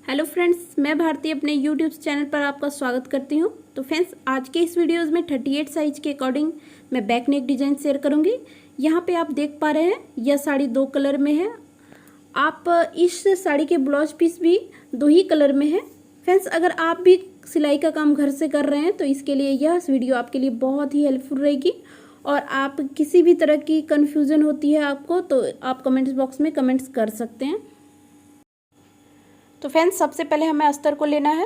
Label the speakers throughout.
Speaker 1: Hello friends, मैं भारती अपने YouTube channel पर आपका स्वागत करती हूं। तो फ्रेंड्स, आज के इस वीडियोस में 38 साइज के अकॉर्डिंग मैं बैक नेक डिज़ाइन शेयर करूंगी। यहां पे आप देख पा रहे हैं यह साड़ी दो कलर में है। आप इस साड़ी के ब्लाउज पीस भी दो ही कलर में है। फ्रेंड्स, अगर आप भी सिलाई का काम घर से कर रहे हैं तो इसके लिए यह वीडियो आपके लिए बहुत ही हेल्पफुल रहेगी। और आप किसी भी तरह की कन्फ्यूज़न होती है आपको तो आप कमेंट्स बॉक्स में कमेंट्स कर सकते हैं। तो फ्रेंड्स, सबसे पहले हमें अस्तर को लेना है।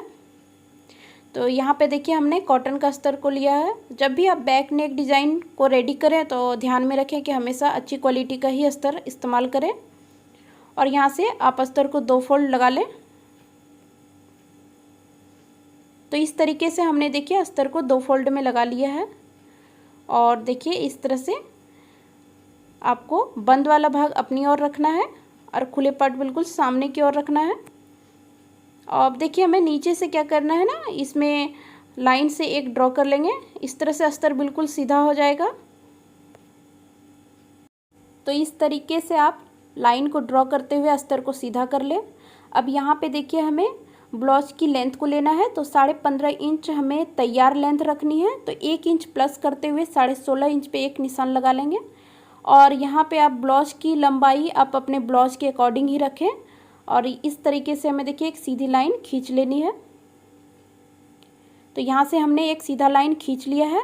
Speaker 1: तो यहाँ पे देखिए हमने कॉटन का अस्तर को लिया है। जब भी आप बैक नेक डिज़ाइन को रेडी करें तो ध्यान में रखें कि हमेशा अच्छी क्वालिटी का ही अस्तर इस्तेमाल करें। और यहाँ से आप अस्तर को 2 फोल्ड लगा लें। तो इस तरीके से हमने देखिए अस्तर को 2 फोल्ड में लगा लिया है। और देखिए इस तरह से आपको बंद वाला भाग अपनी ओर रखना है और खुले पार्ट बिल्कुल सामने की ओर रखना है। और अब देखिए हमें नीचे से क्या करना है ना, इसमें लाइन से एक ड्रॉ कर लेंगे। इस तरह से अस्तर बिल्कुल सीधा हो जाएगा। तो इस तरीके से आप लाइन को ड्रॉ करते हुए अस्तर को सीधा कर लें। अब यहाँ पे देखिए हमें ब्लाउज की लेंथ को लेना है। तो 15.5 इंच हमें तैयार लेंथ रखनी है। तो 1 इंच प्लस करते हुए 16.5 इंच पे एक निशान लगा लेंगे। और यहाँ पे आप ब्लाउज की लंबाई आप अपने ब्लाउज के अकॉर्डिंग ही रखें। और इस तरीके से हमें देखिए एक सीधी लाइन खींच लेनी है। तो यहाँ से हमने एक सीधा लाइन खींच लिया है।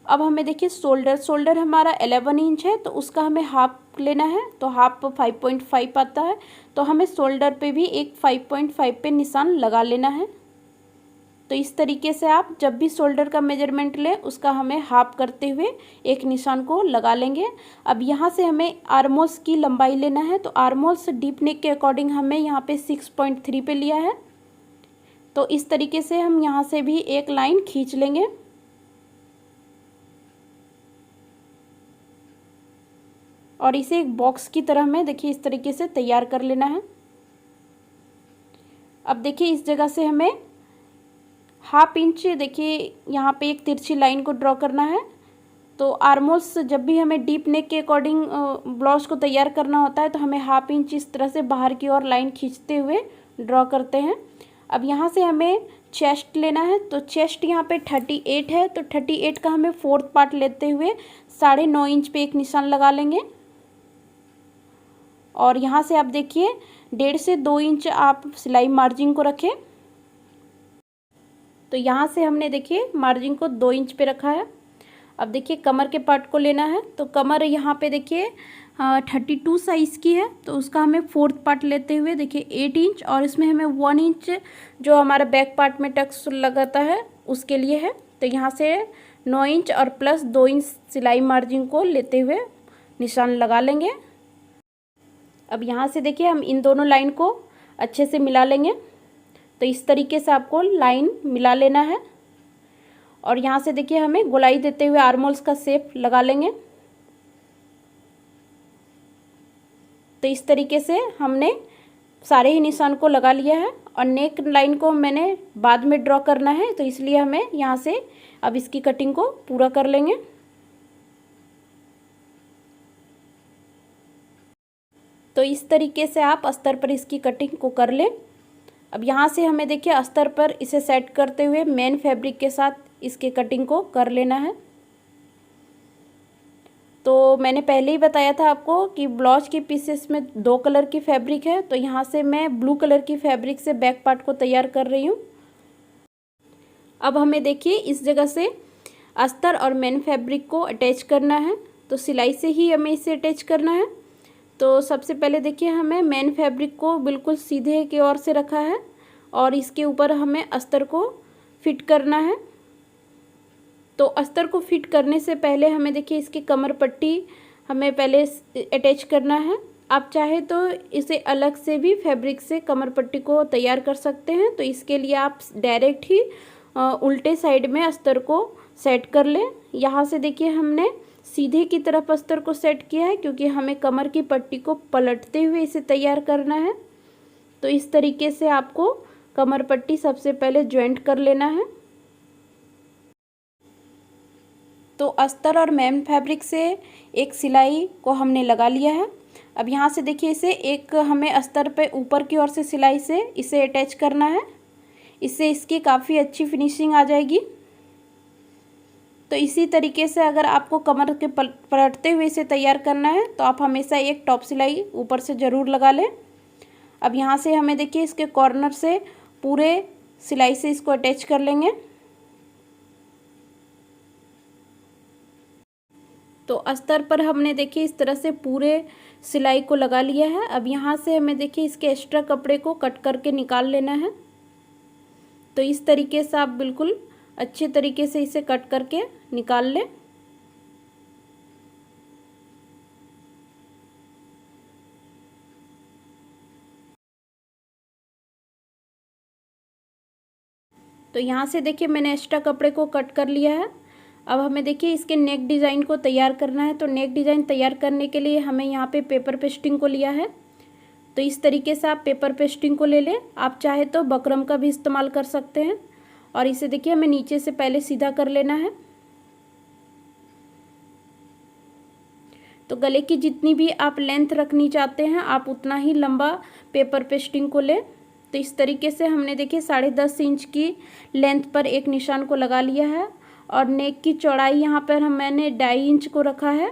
Speaker 1: अब हमें देखिए शोल्डर हमारा 11 इंच है तो उसका हमें हाफ लेना है। तो हाफ 5.5 आता है। तो हमें शोल्डर पे भी एक 5.5 पे निशान लगा लेना है। तो इस तरीके से आप जब भी शोल्डर का मेजरमेंट लें उसका हमें हाफ करते हुए एक निशान को लगा लेंगे। अब यहाँ से हमें आर्मोल्स की लंबाई लेना है। तो आर्मोल्स डीप नेक के अकॉर्डिंग हमें यहाँ पे 6.3 पे लिया है। तो इस तरीके से हम यहाँ से भी एक लाइन खींच लेंगे। और इसे एक बॉक्स की तरह में देखिए इस तरीके से तैयार कर लेना है। अब देखिए इस जगह से हमें हाफ इंच देखिए यहाँ पे एक तिरछी लाइन को ड्रॉ करना है। तो आर्मोल्स जब भी हमें डीप नेक के अकॉर्डिंग ब्लाउज को तैयार करना होता है तो हमें हाफ इंच इस तरह से बाहर की ओर लाइन खींचते हुए ड्रॉ करते हैं। अब यहाँ से हमें चेस्ट लेना है। तो चेस्ट यहाँ पे 38 है। तो 38 का हमें 4th पार्ट लेते हुए 9.5 इंच पे एक निशान लगा लेंगे। और यहाँ से आप देखिए 1.5 से 2 इंच आप सिलाई मार्जिन को रखें। तो यहाँ से हमने देखिए मार्जिन को 2 इंच पे रखा है। अब देखिए कमर के पार्ट को लेना है। तो कमर यहाँ पे देखिए 32 साइज़ की है। तो उसका हमें 4th पार्ट लेते हुए देखिए 8 इंच और इसमें हमें 1 इंच जो हमारा बैक पार्ट में टक्स लगाता है उसके लिए है। तो यहाँ से 9 इंच और प्लस 2 इंच सिलाई मार्जिन को लेते हुए निशान लगा लेंगे। अब यहाँ से देखिए हम इन दोनों लाइन को अच्छे से मिला लेंगे। तो इस तरीके से आपको लाइन मिला लेना है। और यहाँ से देखिए हमें गोलाई देते हुए आर्मोल्स का शेप लगा लेंगे। तो इस तरीके से हमने सारे ही निशान को लगा लिया है। और नेक लाइन को मैंने बाद में ड्रॉ करना है तो इसलिए हमें यहाँ से अब इसकी कटिंग को पूरा कर लेंगे। तो इस तरीके से आप अस्तर पर इसकी कटिंग को कर लें। अब यहाँ से हमें देखिए अस्तर पर इसे सेट करते हुए मेन फैब्रिक के साथ इसके कटिंग को कर लेना है। तो मैंने पहले ही बताया था आपको कि ब्लाउज के पीसेस में 2 कलर की फैब्रिक है। तो यहाँ से मैं ब्लू कलर की फैब्रिक से बैक पार्ट को तैयार कर रही हूँ। अब हमें देखिए इस जगह से अस्तर और मेन फैब्रिक को अटैच करना है। तो सिलाई से ही हमें इसे अटैच करना है। तो सबसे पहले देखिए हमें मेन फैब्रिक को बिल्कुल सीधे की ओर से रखा है और इसके ऊपर हमें अस्तर को फिट करना है। तो अस्तर को फिट करने से पहले हमें देखिए इसकी कमर पट्टी हमें पहले अटैच करना है। आप चाहे तो इसे अलग से भी फैब्रिक से कमर पट्टी को तैयार कर सकते हैं। तो इसके लिए आप डायरेक्ट ही उल्टे साइड में अस्तर को सेट कर लें। यहाँ से देखिए हमने सीधे की तरफ अस्तर को सेट किया है क्योंकि हमें कमर की पट्टी को पलटते हुए इसे तैयार करना है। तो इस तरीके से आपको कमर पट्टी सबसे पहले ज्वाइंट कर लेना है। तो अस्तर और मेन फैब्रिक से एक सिलाई को हमने लगा लिया है। अब यहाँ से देखिए इसे एक हमें अस्तर पे ऊपर की ओर से सिलाई से इसे अटैच करना है। इससे इसकी काफ़ी अच्छी फिनिशिंग आ जाएगी। तो इसी तरीके से अगर आपको कमर के पलटते हुए इसे तैयार करना है तो आप हमेशा एक टॉप सिलाई ऊपर से ज़रूर लगा लें। अब यहाँ से हमें देखिए इसके कॉर्नर से पूरे सिलाई से इसको अटैच कर लेंगे। तो अस्तर पर हमने देखिए इस तरह से पूरे सिलाई को लगा लिया है। अब यहाँ से हमें देखिए इसके एक्स्ट्रा कपड़े को कट करके निकाल लेना है। तो इस तरीके से आप बिल्कुल अच्छे तरीके से इसे कट करके निकाल लें। तो यहाँ से देखिए मैंने एक्स्ट्रा कपड़े को कट कर लिया है। अब हमें देखिए इसके नेक डिज़ाइन को तैयार करना है। तो नेक डिज़ाइन तैयार करने के लिए हमें यहाँ पे पेपर पेस्टिंग को लिया है। तो इस तरीके से आप पेपर पेस्टिंग को ले लें। आप चाहे तो बकरम का भी इस्तेमाल कर सकते हैं। और इसे देखिए हमें नीचे से पहले सीधा कर लेना है। तो गले की जितनी भी आप लेंथ रखनी चाहते हैं आप उतना ही लंबा पेपर पेस्टिंग को लें। तो इस तरीके से हमने देखिए 10.5 इंच की लेंथ पर एक निशान को लगा लिया है। और नेक की चौड़ाई यहाँ पर मैंने 2.5 इंच को रखा है।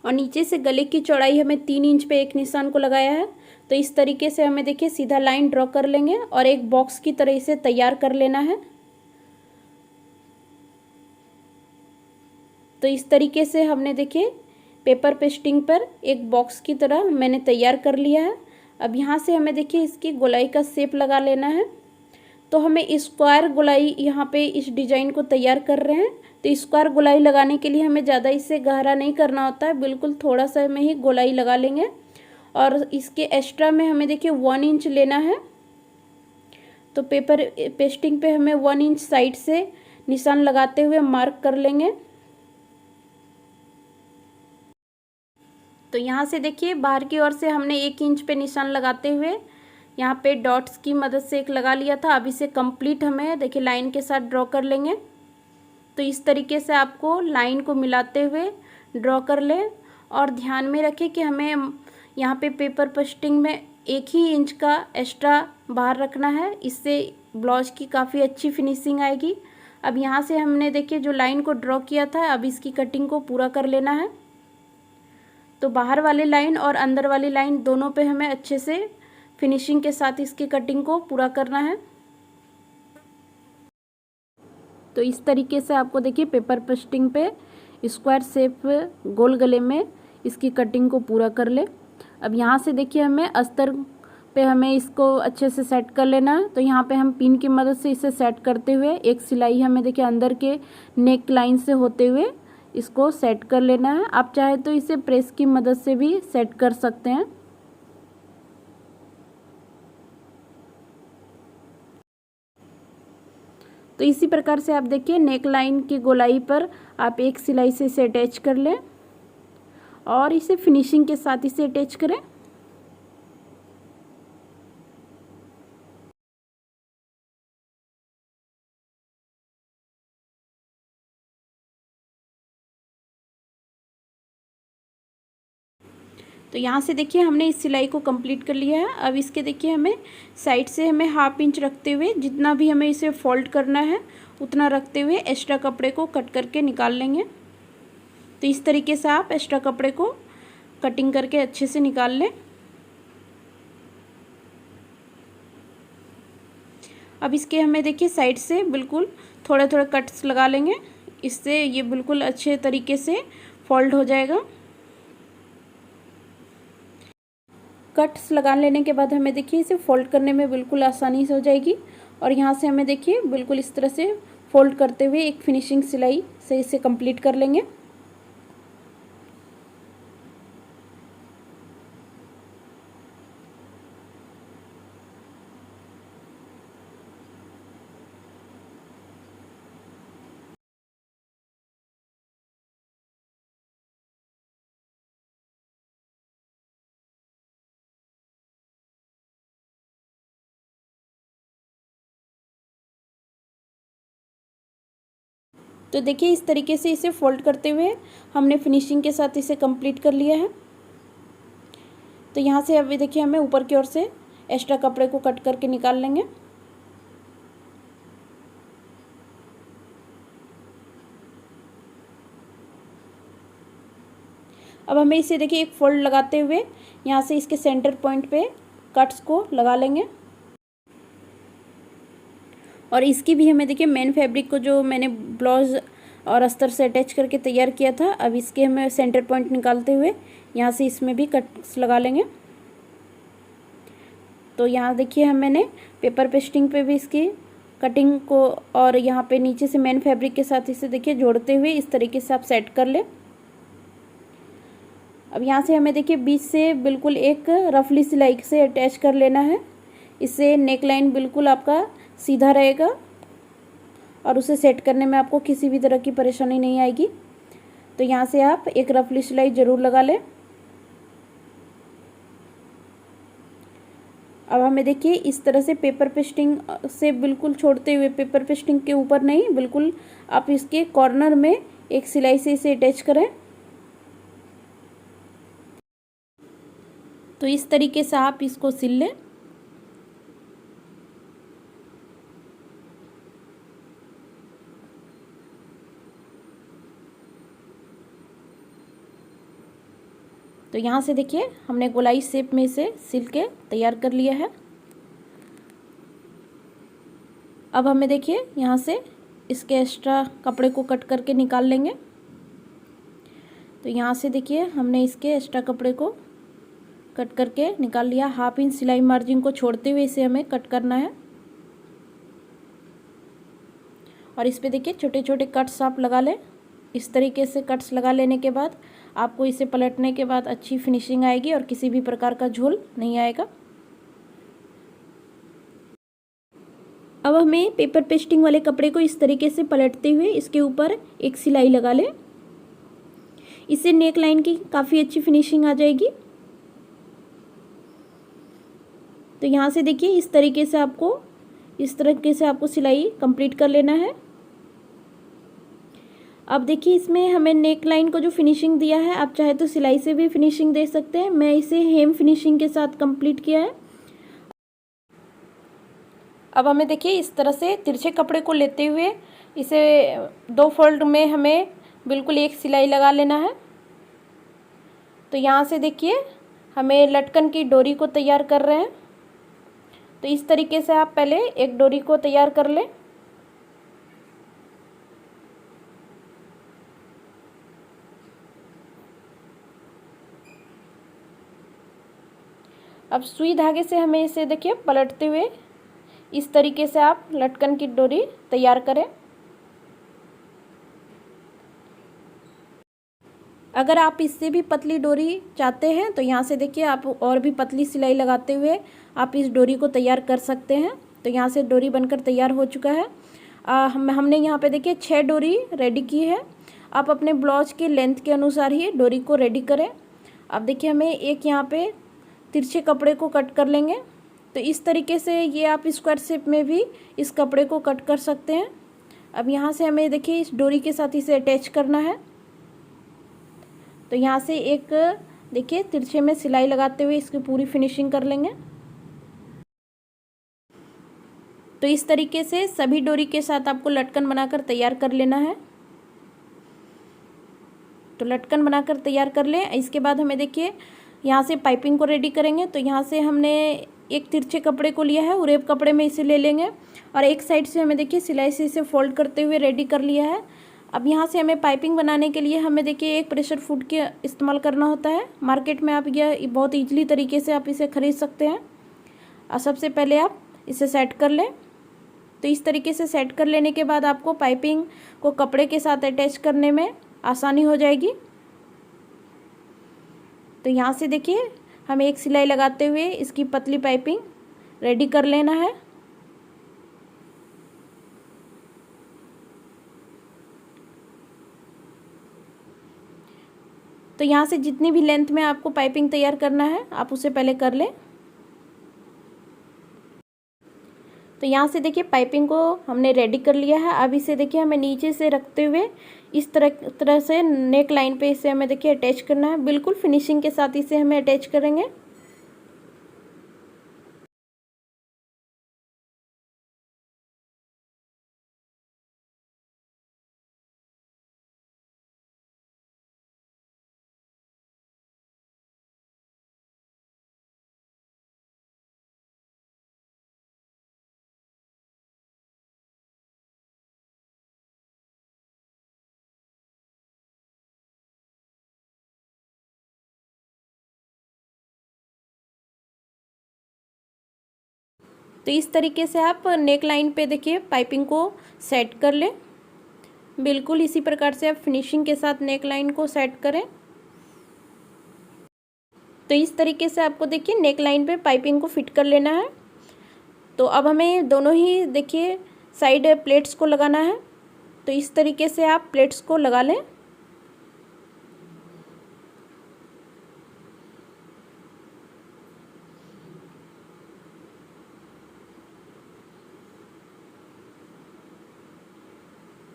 Speaker 1: और नीचे से गले की चौड़ाई हमें 3 इंच पे एक निशान को लगाया है। तो इस तरीके से हमें देखिए सीधा लाइन ड्रॉ कर लेंगे और एक बॉक्स की तरह इसे तैयार कर लेना है। तो इस तरीके से हमने देखिए पेपर पेस्टिंग पर एक बॉक्स की तरह मैंने तैयार कर लिया है। अब यहाँ से हमें देखिए इसकी गोलाई का शेप लगा लेना है। तो हमें स्क्वायर गोलाई यहाँ पे इस डिज़ाइन को तैयार कर रहे हैं। तो स्क्वायर गोलाई लगाने के लिए हमें ज़्यादा इसे गहरा नहीं करना होता है, बिल्कुल थोड़ा सा में ही गोलाई लगा लेंगे। और इसके एक्स्ट्रा में हमें देखिए 1 इंच लेना है। तो पेपर पेस्टिंग पे हमें 1 इंच साइड से निशान लगाते हुए मार्क कर लेंगे। तो यहाँ से देखिए बाहर की ओर से हमने 1 इंच पे निशान लगाते हुए यहाँ पे डॉट्स की मदद से एक लगा लिया था। अब इसे कंप्लीट हमें देखिए लाइन के साथ ड्रॉ कर लेंगे। तो इस तरीके से आपको लाइन को मिलाते हुए ड्रॉ कर लें। और ध्यान में रखें कि हमें यहाँ पे पेपर पेस्टिंग में 1 ही इंच का एक्स्ट्रा बाहर रखना है। इससे ब्लाउज की काफ़ी अच्छी फिनिशिंग आएगी। अब यहाँ से हमने देखिए जो लाइन को ड्रॉ किया था अब इसकी कटिंग को पूरा कर लेना है। तो बाहर वाली लाइन और अंदर वाली लाइन दोनों पे हमें अच्छे से फिनिशिंग के साथ इसकी कटिंग को पूरा करना है। तो इस तरीके से आपको देखिए पेपर पेस्टिंग पे स्क्वायर शेप गोल गले में इसकी कटिंग को पूरा कर ले। अब यहाँ से देखिए हमें अस्तर पे हमें इसको अच्छे से सेट कर लेना है। तो यहाँ पे हम पिन की मदद से इसे सेट करते हुए एक सिलाई हमें देखिए अंदर के नेक लाइन से होते हुए इसको सेट कर लेना है। आप चाहे तो इसे प्रेस की मदद से भी सेट कर सकते हैं। तो इसी प्रकार से आप देखिए नेक लाइन की गोलाई पर आप एक सिलाई से इसे अटैच कर लें और इसे फिनिशिंग के साथ इसे अटैच करें। तो यहाँ से देखिए हमने इस सिलाई को कंप्लीट कर लिया है। अब इसके देखिए हमें साइड से हमें 1/2 इंच रखते हुए जितना भी हमें इसे फोल्ड करना है उतना रखते हुए एक्स्ट्रा कपड़े को कट करके निकाल लेंगे। तो इस तरीके से आप एक्स्ट्रा कपड़े को कटिंग करके अच्छे से निकाल लें। अब इसके हमें देखिए साइड से बिल्कुल थोड़े थोड़े कट्स लगा लेंगे। इससे ये बिल्कुल अच्छे तरीके से फोल्ड हो जाएगा। कट्स लगा लेने के बाद हमें देखिए इसे फोल्ड करने में बिल्कुल आसानी से हो जाएगी। और यहाँ से हमें देखिए बिल्कुल इस तरह से फोल्ड करते हुए एक फिनिशिंग सिलाई से इसे कंप्लीट कर लेंगे। तो देखिए इस तरीके से इसे फोल्ड करते हुए हमने फिनिशिंग के साथ इसे कंप्लीट कर लिया है। तो यहाँ से अभी देखिए हमें ऊपर की ओर से एक्स्ट्रा कपड़े को कट करके निकाल लेंगे। अब हमें इसे देखिए एक फोल्ड लगाते हुए यहाँ से इसके सेंटर पॉइंट पे कट्स को लगा लेंगे। और इसकी भी हमें देखिए मेन फैब्रिक को जो मैंने ब्लाउज और अस्तर से अटैच करके तैयार किया था, अब इसके हमें सेंटर पॉइंट निकालते हुए यहाँ से इसमें भी कट्स लगा लेंगे। तो यहाँ देखिए मैंने पेपर पेस्टिंग पे भी इसकी कटिंग को और यहाँ पे नीचे से मेन फैब्रिक के साथ इसे देखिए जोड़ते हुए इस तरीके से आप सेट कर ले। अब यहाँ से हमें देखिए बीच से बिल्कुल एक रफली सिलाई से अटैच कर लेना है। इससे नेक लाइन बिल्कुल आपका सीधा रहेगा और उसे सेट करने में आपको किसी भी तरह की परेशानी नहीं आएगी। तो यहाँ से आप एक रफली सिलाई ज़रूर लगा लें। अब हमें देखिए इस तरह से पेपर पेस्टिंग से बिल्कुल छोड़ते हुए, पेपर पेस्टिंग के ऊपर नहीं, बिल्कुल आप इसके कॉर्नर में एक सिलाई से इसे अटैच करें। तो इस तरीके से आप इसको सिल लें। तो यहाँ से देखिए हमने गोलाई शेप में इसे सिल के तैयार कर लिया है। अब हमें देखिए यहाँ से इसके एक्स्ट्रा कपड़े को कट करके निकाल लेंगे। तो यहाँ से देखिए हमने इसके एक्स्ट्रा कपड़े को कट करके निकाल लिया। 1/2 इंच सिलाई मार्जिन को छोड़ते हुए इसे हमें कट करना है। और इस पे देखिए छोटे छोटे कट्स आप लगा लें। इस तरीके से कट्स लगा लेने के बाद आपको इसे पलटने के बाद अच्छी फिनिशिंग आएगी और किसी भी प्रकार का झोल नहीं आएगा। अब हमें पेपर पेस्टिंग वाले कपड़े को इस तरीके से पलटते हुए इसके ऊपर एक सिलाई लगा लें। इससे नेक लाइन की काफ़ी अच्छी फिनिशिंग आ जाएगी। तो यहाँ से देखिए इस तरीके से आपको सिलाई कंप्लीट कर लेना है। अब देखिए इसमें हमें नेक लाइन को जो फिनिशिंग दिया है, आप चाहे तो सिलाई से भी फिनिशिंग दे सकते हैं। मैं इसे हेम फिनिशिंग के साथ कंप्लीट किया है। अब हमें देखिए इस तरह से तिरछे कपड़े को लेते हुए इसे 2 फोल्ड में हमें बिल्कुल एक सिलाई लगा लेना है। तो यहाँ से देखिए हमें लटकन की डोरी को तैयार कर रहे हैं। तो इस तरीके से आप पहले एक डोरी को तैयार कर लें। अब सुई धागे से हमें इसे देखिए पलटते हुए इस तरीके से आप लटकन की डोरी तैयार करें। अगर आप इससे भी पतली डोरी चाहते हैं तो यहाँ से देखिए आप और भी पतली सिलाई लगाते हुए आप इस डोरी को तैयार कर सकते हैं। तो यहाँ से डोरी बनकर तैयार हो चुका है। हमने यहाँ पे देखिए 6 डोरी रेडी की है। आप अपने ब्लाउज के लेंथ के अनुसार ही डोरी को रेडी करें। अब देखिए हमें एक यहाँ पे तिरछे कपड़े को कट कर लेंगे। तो इस तरीके से ये आप स्क्वायर शेप में भी इस कपड़े को कट कर सकते हैं। अब यहाँ से हमें देखिए इस डोरी के साथ इसे अटैच करना है। तो यहाँ से एक देखिए तिरछे में सिलाई लगाते हुए इसकी पूरी फिनिशिंग कर लेंगे। तो इस तरीके से सभी डोरी के साथ आपको लटकन बनाकर तैयार कर लेना है। तो लटकन बनाकर तैयार कर लें। इसके बाद हमें देखिए यहाँ से पाइपिंग को रेडी करेंगे। तो यहाँ से हमने एक तिरछे कपड़े को लिया है, उरेब कपड़े में इसे ले लेंगे और एक साइड से हमें देखिए सिलाई से इसे फोल्ड करते हुए रेडी कर लिया है। अब यहाँ से हमें पाइपिंग बनाने के लिए हमें देखिए एक प्रेशर फूड के इस्तेमाल करना होता है। मार्केट में आप यह बहुत ईजिली तरीके से आप इसे खरीद सकते हैं। और सबसे पहले आप इसे सेट कर लें। तो इस तरीके से सेट कर लेने के बाद आपको पाइपिंग को कपड़े के साथ अटैच करने में आसानी हो जाएगी। तो यहाँ से देखिए हमें एक सिलाई लगाते हुए इसकी पतली पाइपिंग रेडी कर लेना है। तो यहाँ से जितनी भी लेंथ में आपको पाइपिंग तैयार करना है आप उसे पहले कर लें। तो यहाँ से देखिए पाइपिंग को हमने रेडी कर लिया है। अब इसे देखिए हमें नीचे से रखते हुए इस तरह से नेक लाइन पे इसे हमें देखिए अटैच करना है। बिल्कुल फिनिशिंग के साथ इसे हमें अटैच करेंगे। तो इस तरीके से आप नेक लाइन पे देखिए पाइपिंग को सेट कर लें। बिल्कुल इसी प्रकार से आप फिनिशिंग के साथ नेक लाइन को सेट करें। तो इस तरीके से आपको देखिए नेक लाइन पे पाइपिंग को फिट कर लेना है। तो अब हमें दोनों ही देखिए साइड प्लेट्स को लगाना है। तो इस तरीके से आप प्लेट्स को लगा लें।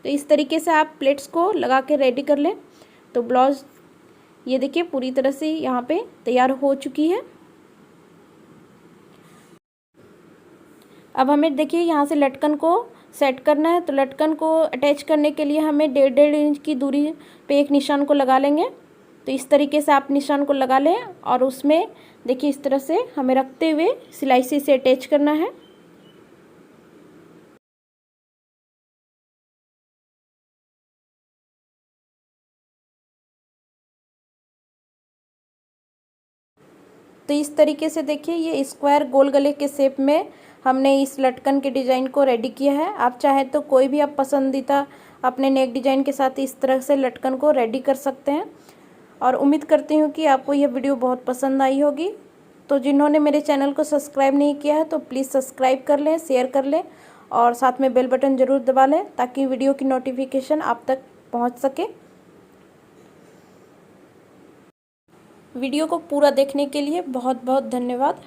Speaker 1: तो इस तरीके से आप प्लेट्स को लगा के रेडी कर लें। तो ब्लाउज ये देखिए पूरी तरह से यहाँ पे तैयार हो चुकी है। अब हमें देखिए यहाँ से लटकन को सेट करना है। तो लटकन को अटैच करने के लिए हमें 1.5 इंच की दूरी पे एक निशान को लगा लेंगे। तो इस तरीके से आप निशान को लगा लें और उसमें देखिए इस तरह से हमें रखते हुए सिलाई से इसे अटैच करना है। तो इस तरीके से देखिए ये स्क्वायर गोल गले के शेप में हमने इस लटकन के डिज़ाइन को रेडी किया है। आप चाहें तो कोई भी आप पसंदीदा अपने नेक डिज़ाइन के साथ इस तरह से लटकन को रेडी कर सकते हैं। और उम्मीद करती हूँ कि आपको यह वीडियो बहुत पसंद आई होगी। तो जिन्होंने मेरे चैनल को सब्सक्राइब नहीं किया है तो प्लीज़ सब्सक्राइब कर लें, शेयर कर लें और साथ में बेल बटन ज़रूर दबा लें ताकि वीडियो की नोटिफिकेशन आप तक पहुँच सके। वीडियो को पूरा देखने के लिए बहुत बहुत धन्यवाद।